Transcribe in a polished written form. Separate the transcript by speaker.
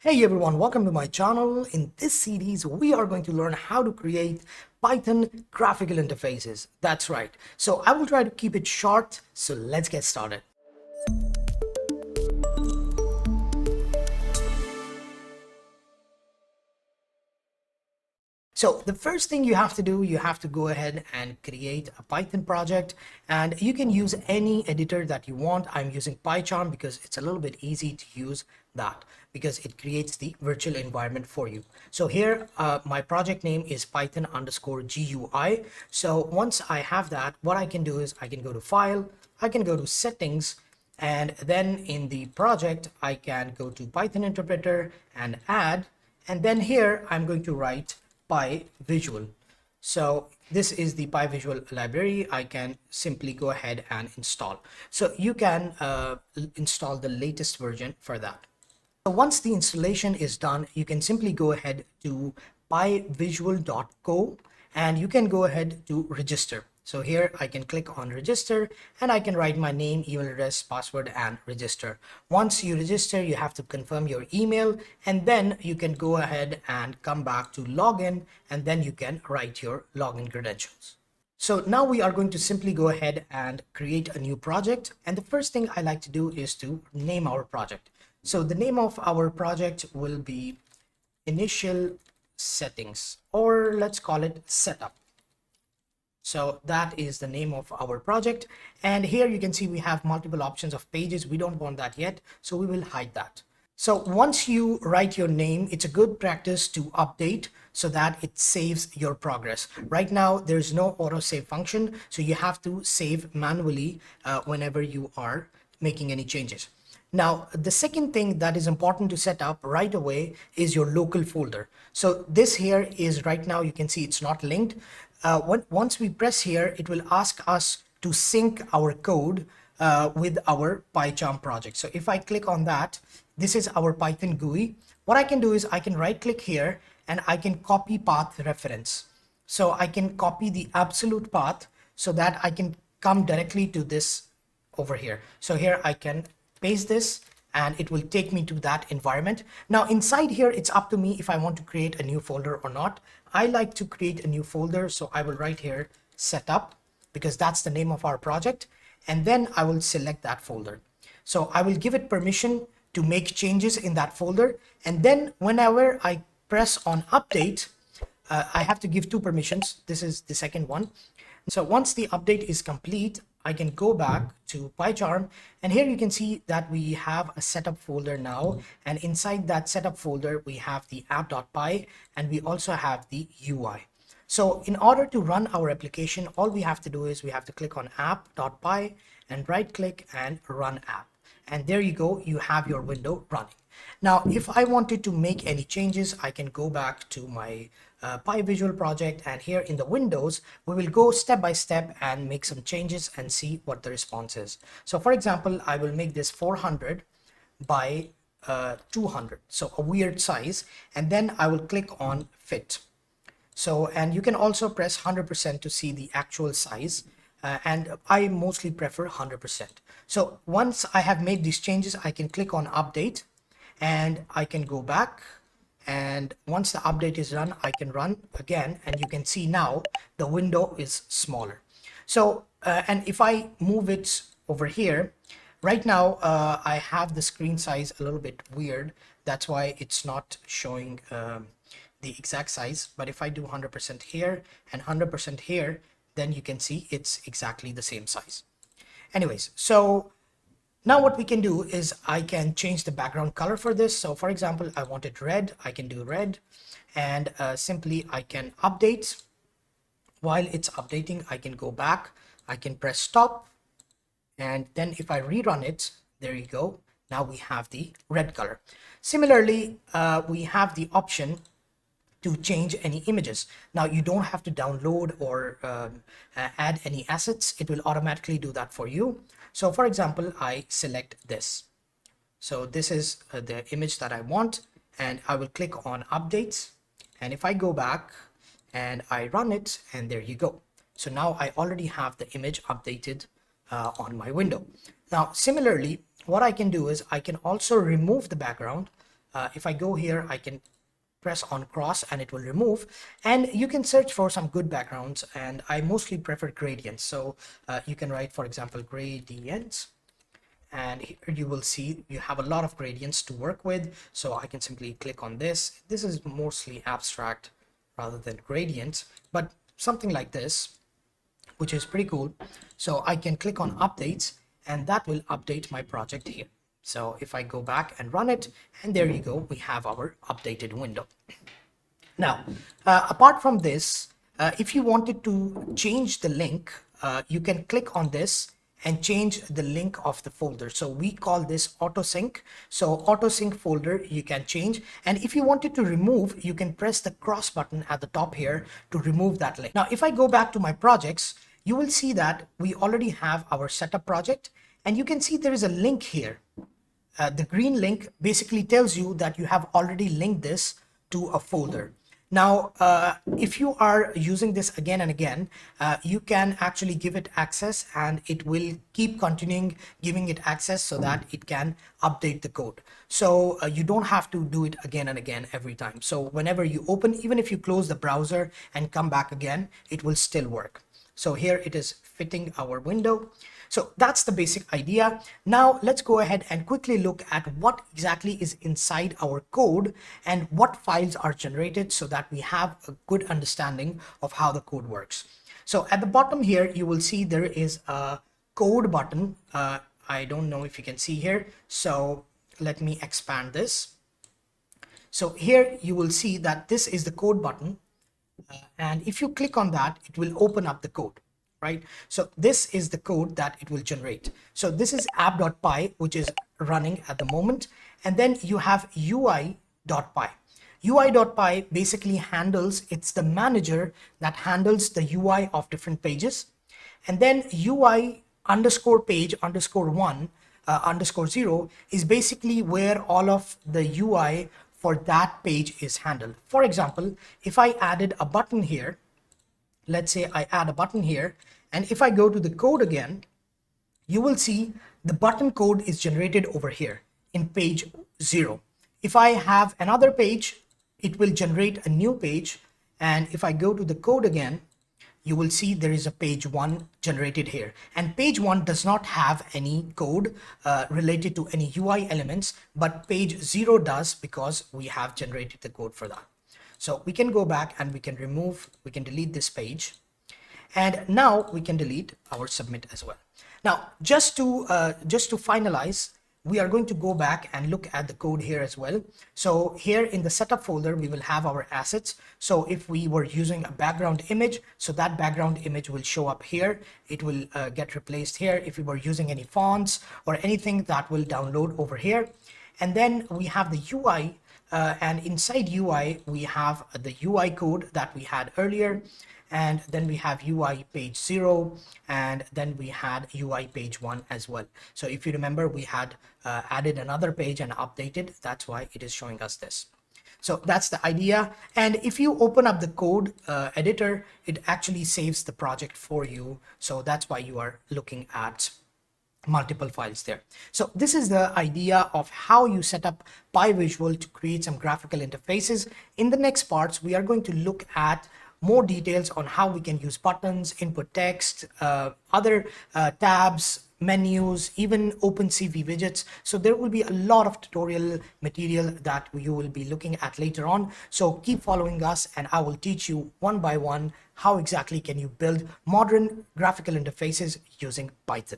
Speaker 1: Hey everyone, welcome to my channel. In this series, we are going to learn how to create Python graphical interfaces. That's right. So I will try to keep it short. So let's get started. So the first thing you have to do, you have to go ahead and create a Python project, and you can use any editor that you want. I'm using Pycharm because it's a little bit easy to use that because it creates the virtual environment for you. So here, my project name is Python_GUI. So once I have that, what I can do is I can go to File, I can go to Settings, and then in the project, I can go to Python interpreter and add, and then here I'm going to write Pyvisual. So this is the Pyvisual library. I can simply go ahead and install. So you can install the latest version for that. So once the installation is done, you can simply go ahead to pyvisual.co and you can go ahead to register. So here I can click on register and I can write my name, email address, password, and register. Once you register, you have to confirm your email, and then you can go ahead and come back to login, and then you can write your login credentials. So now we are going to simply go ahead and create a new project. And the first thing I like to do is to name our project. So the name of our project will be initial settings, or let's call it setup. So that is the name of our project. And here you can see we have multiple options of pages. We don't want that yet, so we will hide that. So once you write your name, it's a good practice to update so that it saves your progress. Right now, there's no autosave function, so you have to save manually whenever you are making any changes. Now, the second thing that is important to set up right away is your local folder. So this here is right now, you can see it's not linked. Once we press here, it will ask us to sync our code with our Pycharm project. So if I click on that, this is our Python GUI. What I can do is I can right click here and I can copy path reference. So I can copy the absolute path so that I can come directly to this over here. So here I can paste this and it will take me to that environment. Now inside here, it's up to me if I want to create a new folder or not. I like to create a new folder, so I will write here setup because that's the name of our project, and then I will select that folder. So I will give it permission to make changes in that folder, and then whenever I press on update, I have to give two permissions. This is the second one. So once the update is complete, I can go back to Pycharm, and here you can see that we have a setup folder now, and inside that setup folder we have the app.py and we also have the UI. So in order to run our application, all we have to do is we have to click on app.py and right click and run app, and there you go, you have your window running. Now if I wanted to make any changes, I can go back to my Pyvisual project, and here in the windows we will go step by step and make some changes and see what the response is. So for example, I will make this 400 by 200, so a weird size, and then I will click on fit. So, and you can also press 100% to see the actual size, and I mostly prefer 100%. So once I have made these changes, I can click on update and I can go back, and once the update is done, I can run again, and you can see now the window is smaller. So and if I move it over here, right now I have the screen size a little bit weird, that's why it's not showing the exact size. But if I do 100% here and 100% here, then you can see it's exactly the same size. Anyways, so now what we can do is I can change the background color for this. So for example, I want it red, I can do red, and simply I can update. While it's updating, I can go back, I can press stop, and then if I rerun it, there you go, now we have the red color. Similarly, we have the option to change any images. Now you don't have to download or add any assets, it will automatically do that for you. So for example, I select this. So this is the image that I want, and I will click on updates, and if I go back and I run it, and there you go. So now I already have the image updated on my window. Now similarly, what I can do is I can also remove the background If I go here, I can press on cross and it will remove, and you can search for some good backgrounds, and I mostly prefer gradients. So you can write, for example, gradients, and here you will see you have a lot of gradients to work with. So I can simply click on this. This is mostly abstract rather than gradients, but something like this, which is pretty cool. So I can click on updates and that will update my project here. So if I go back and run it, and there you go, we have our updated window. Now, apart from this, if you wanted to change the link, you can click on this and change the link of the folder. So we call this autosync. So autosync folder you can change. And if you wanted to remove, you can press the cross button at the top here to remove that link. Now, if I go back to my projects, you will see that we already have our setup project, and you can see there is a link here. The green link basically tells you that you have already linked this to a folder. Now, if you are using this again and again, you can actually give it access, and it will keep continuing giving it access so that it can update the code. So you don't have to do it again and again every time. So whenever you open, even if you close the browser and come back again, it will still work. So here it is fitting our window. So that's the basic idea. Now let's go ahead and quickly look at what exactly is inside our code and what files are generated so that we have a good understanding of how the code works. So at the bottom here, you will see there is a code button. I don't know if you can see here. So let me expand this. So here you will see that this is the code button. And if you click on that, it will open up the code. Right? So this is the code that it will generate. So this is app.py, which is running at the moment. And then you have UI.py. UI.py basically handles, it's the manager that handles the UI of different pages. And then UI underscore page underscore one underscore zero is basically where all of the UI for that page is handled. For example, if I added a button here, let's say I add a button here, and if I go to the code again, you will see the button code is generated over here in page 0. If I have another page, it will generate a new page. And if I go to the code again, you will see there is a page 1 generated here. And page 1 does not have any code related to any UI elements, but page 0 does, because we have generated the code for that. So we can go back and we can delete this page. And now we can delete our submit as well. Now, just to finalize, we are going to go back and look at the code here as well. So here in the setup folder, we will have our assets. So if we were using a background image, so that background image will show up here. It will get replaced here. If we were using any fonts or anything, that will download over here. And then we have the UI. And inside UI, we have the UI code that we had earlier. And then we have UI page 0, and then we had UI page 1 as well. So if you remember, we had added another page and updated. That's why it is showing us this. So that's the idea. And if you open up the code editor, it actually saves the project for you. So that's why you are looking at multiple files there. So this is the idea of how you set up Pyvisual to create some graphical interfaces. In the next parts, we are going to look at more details on how we can use buttons, input text, other tabs, menus, even OpenCV widgets. So there will be a lot of tutorial material that you will be looking at later on. So keep following us, and I will teach you one by one how exactly can you build modern graphical interfaces using Python.